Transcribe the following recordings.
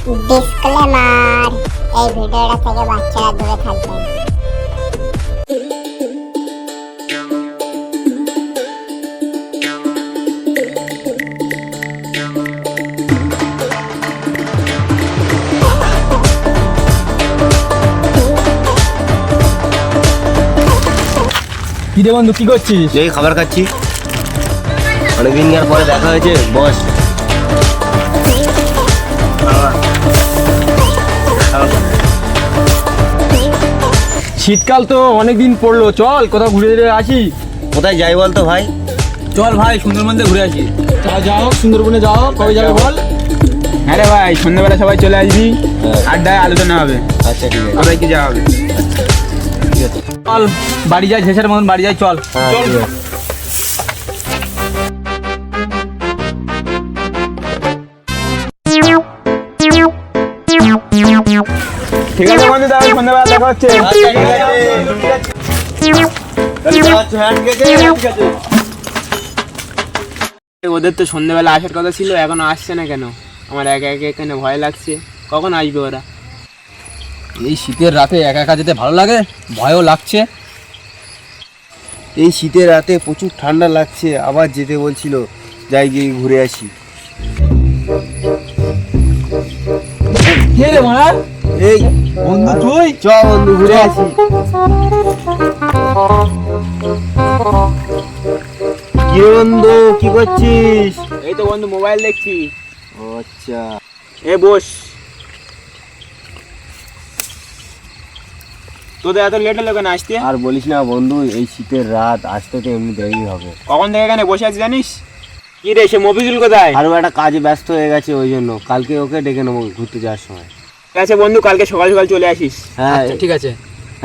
Disclaimer, এই ভিডিওটা থেকে বাচ্চারা দূরে থাকবেন। কি রে বন্ধু, কি করছিস? এই খাবার খাচ্ছি, অনেকদিন পরে দেখা হয়েছে। বস, শীতকাল তো অনেকদিন পড়লো, চল কোথাও ঘুরে ঘুরে আসি। কোথায় যাই বলতো ভাই? চল ভাই, সুন্দরবন দিয়ে ঘুরে আসি। যাও সুন্দরবনে, যাও। কবে যাবে বল? হ্যাঁ রে ভাই, সন্ধ্যাবেলা সবাই চলে আসবি, আড্ডায় আলোচনা হবে। আচ্ছা ঠিক আছে, সবাই কি যাওয়া হবে? ঠিক আছে, চল বাড়ি যাই, ঝেঁসার মতন বাড়ি যাই, চল চল। ঠিক আছে বন্ধু, তাহলে সন্ধ্যাবেলা দেখা হচ্ছে। ওদের তো সন্ধ্যাবেলা আসার কথা ছিল, এখনো আসছে না কেন? আমার একা একা এখানে ভয় লাগছে, কখন আসবে ওরা? এই শীতের রাতে একা একা যেতে ভালো লাগে, ভয়ও লাগছে। এই শীতের রাতে প্রচুর ঠান্ডা লাগছে, আবার যেতে বলছিল, যাই গিয়ে ঘুরে আসি। কে রে মারা? এই বন্ধু তুই? চ বন্ধু, ঘুরে আসি। কি রে বন্ধু, কি করছিস? এই তো বন্ধু, মোবাইল দেখছি। ও আচ্ছা, এ বস। তোদের এত লেট হলো কেন আসতে? আর বলিস না বন্ধু, এই শীতের রাত, আসতে তো এমনি দেরি হবে। কখন থেকে এখানে বসে আছি জানিস? কি রে, সে মফিজুল কোথায়? আরও একটা কাজে ব্যস্ত হয়ে গেছে, ওই জন্য কালকে ওকে ডেকে নেবো ঘুরতে যাওয়ার সময়। ঠিক আছে বন্ধু, কালকে সকাল সকাল চলে আসিস। হ্যাঁ আচ্ছা ঠিক আছে।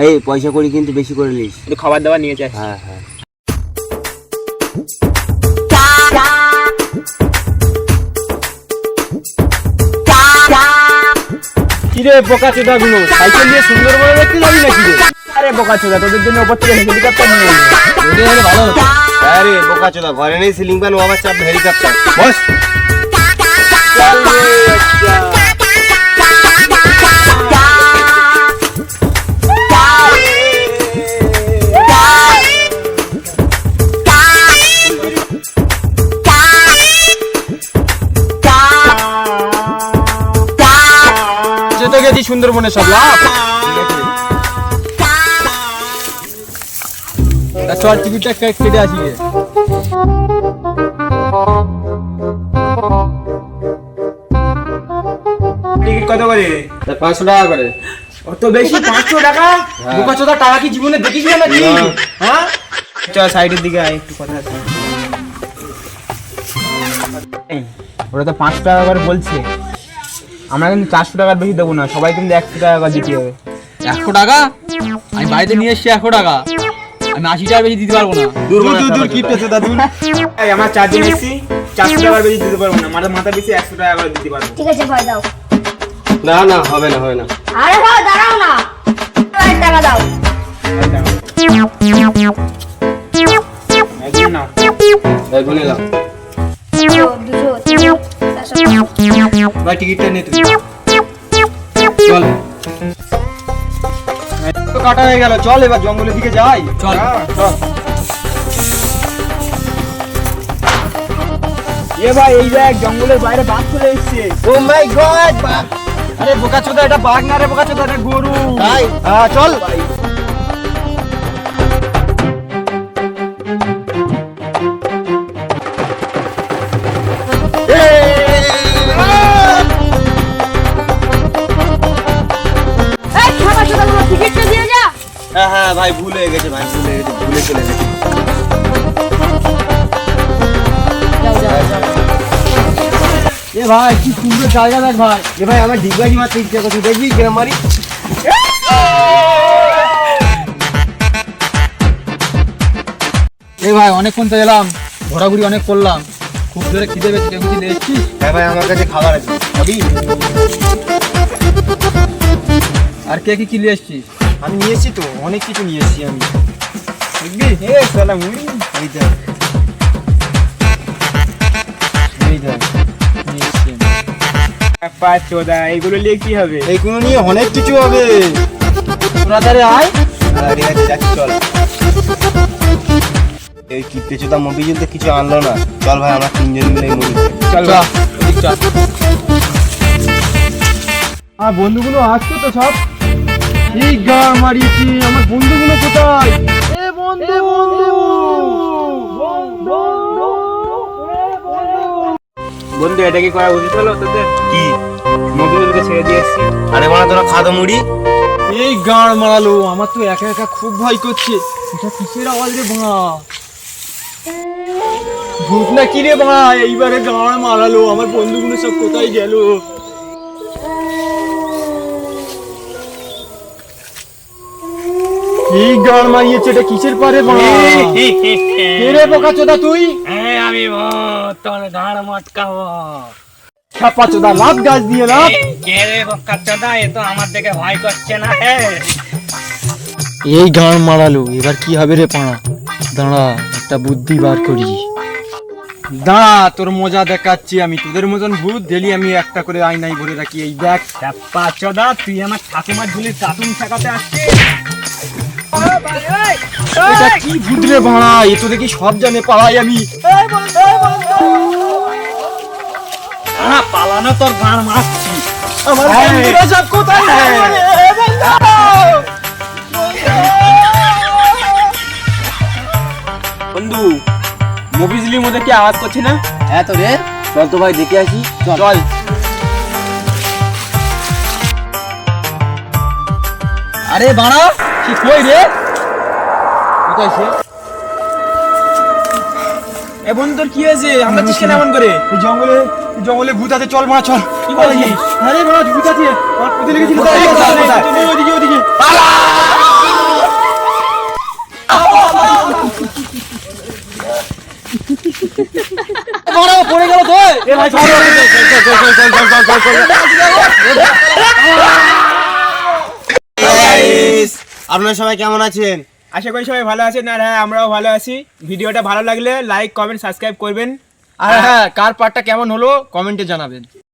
এই পয়সা করি কিন্তু বেশি করে নিস। একটু খাবার দাবার নিয়ে যাস। হ্যাঁ হ্যাঁ। কি রে বোকা চোদা গুলো, সাইকেল নিয়ে সুন্দরবনে দেখতে যাবি নাকি রে? আরে বোকা চোদা, তোদের জন্য ওপর থেকে হেলিকপ্টার নিয়ে এলি। রেডি হলে ভালো হতো। আরে বোকা চোদা, ঘরে নেই সিলিং ফ্যান, ও আবার চাপ হেলিকপ্টার। বস। চল রে, আচ্ছা। যেতে গেছি সুন্দরবনে সব লাভ। চল টিকিটটা কেটে আসি গে। টিকিট কত করে? 500 টাকা করে। অত বেশি? 500 টাকা? বোকা চোদা, টাকা কি জীবনে দেখিস না নাকি? হ্যাঁ, চল সাইডের দিকে আয়, একটু কথা আছে। ওরা তো 500 টাকা করে বলছে, আমরা কিন্তু 400 টাকার বেশি দেবো না, সবাই কিন্তু 100 টাকা করে দিতে হবে। 100 টাকা? আমি বাড়িতে নিয়ে এসছি 100 টাকা, আমি 80 টাকা বেশি দিতে পারবো না। দূর কি পেছো দাদু? এই আমরা 4 জন এসেছি, 400 টাকার বেশি দিতে পারবো না, মাথা পিছু 100 টাকা করে দিতে পারবো। ঠিক আছে, ভয় দাও। না না, হবে না, হবে না। আরে ভাই দাঁড়াও না, টাকা দাও। একদম না, এই গুনে দাও 200, 300, 400। ভাই টিকিটটা নে তুই। চল, তো কাটা হয়ে গেল, চল এবার জঙ্গলের দিকে যাই। চল। চল। এ ভাই, এই দেখ জঙ্গলের বাইরে বাঘ চলে এসেছে। ও মাই গড, আরে বোকা চোদা, এটা বাঘ না রে বোকা চোদা, এটা গরু। তাই? হ্যাঁ চল। এই খাবার চোদা, তোমার টিকিটটা দিয়ে যা। হ্যাঁ হ্যাঁ ভাই, ভুল হয়ে গেছে ভাই, ভুল হয়ে গেছে, ভুলে চলে গেছে। এ ভাই, কি সুন্দর জায়গা দেখ ভাই। এ ভাই, আমার ডিগবাজি মারতে ইচ্ছা করছে, দেখবি গ্রাম মারি। এই ভাই, অনেকক্ষণ তো এলাম, ঘোরাঘুরি অনেক করলাম, খুব জোরে খিদে পেয়েছে। কেউ কিছু দেখছিস? হ্যাঁ ভাই, আমার কাছে খাবার আছে, খাবি? আর কে কি নিয়ে এসছিস? আমি নিয়েছি তো, অনেক কিছু নিয়ে এসেছি আমি। দেখবি? এ শালা মুড়ি, এই দেখ, এই দেখ নিয়ে এসেছি আমি। খ্যাপা চোদা এগুলো নিয়ে কি হবে? এইগুলো নিয়ে অনেক কিছু হবে। তোরা তাহলে আয়। ঠিক আছে যাচ্ছি, চল। এই কিপ্টে চোদা মফিজুল তো কিছু আনলো না। চল ভাই আমরা তিনজন মিলে মুড়ি খাই। চল চল, ভাই। ওদিক চল। আর বন্ধুগুলো আসছে তো সব? এই গান মারিয়েছি, আমার বন্ধুগুলো কোথায়? বন্ধু এটা কি করা উচিত হলো তোদের? কি? মফিজুলকে ছেড়ে দিয়ে এসছি। আরে মারা তোরা খাদো মুড়ি। এই গান মারালো, আমার তো একা একা খুব ভয় করছে। এটা কিসের আওয়াজ রে বাড়া? ভূত না কি রে বাড়া? এইবারে গান মারালো, আমার বন্ধুগুলো সব কোথায় গেল? এই গান মারিয়েছে, এটা কিসের পারে বাড়া? কে রে বোকা চোদা তুই? আমি তোর ঘাড় মটকাবো। ছাপা চোদা লাভ গাছ দিয়ে লাভ। কে রে বক্কা চোদা, এ তো আমার দেখে ভয় করছে না। এই গান মারালো, এবার কি হবে রে পাড়া? দাঁড়া, একটা বুদ্ধি বার করি। দাঁড়া, তোর মজা দেখাচ্ছি আমি। তোদের মতন ভূত ডেলি আমি একটা করে আয়নায় ভরে রাখি। এই দেখ। খ্যাপা চোদা, তুই আমার ঠাকুমার ঝুলির কার্টুন শেখাতে আসছিস? এটা কি ভূত রে ভাড়া? এ তো দেখি সব জানে, পালাই আমি। পালানো তোর গান মারছি। আমার বন্ধুরা সব কোথায় গেল? বন্ধু, মফিজুলির মধ্যে কি আওয়াজ করছে না? হ্যাঁ তো রে, চল তো ভাই দেখে আসি। চল। আরে বাড়া, কি কই রে? কোথায় সে? এ বন্ধু তোর কি হয়েছে? আমরা চিস কেন এমন করে? এই জঙ্গলে ভূত আছে, চল মারা চল। কি বলছিস? আরে বাড়া, ভূত আছে। আর কোথায় লেগেছিল? কোথায়, কোথায়? ওদিকে ওদিকে। বাড়া, পড়ে গেল তো। এ ভাই চল। আপনারা সবাই কেমন আছেন? আশা করি সবাই ভালো আছেন। আর হ্যাঁ, আমরাও ভালো আছি। ভিডিওটা ভালো লাগলে লাইক, কমেন্ট, সাবস্ক্রাইব করবেন। আর হ্যাঁ, কার পার্টটা কেমন হলো কমেন্টে জানাবেন।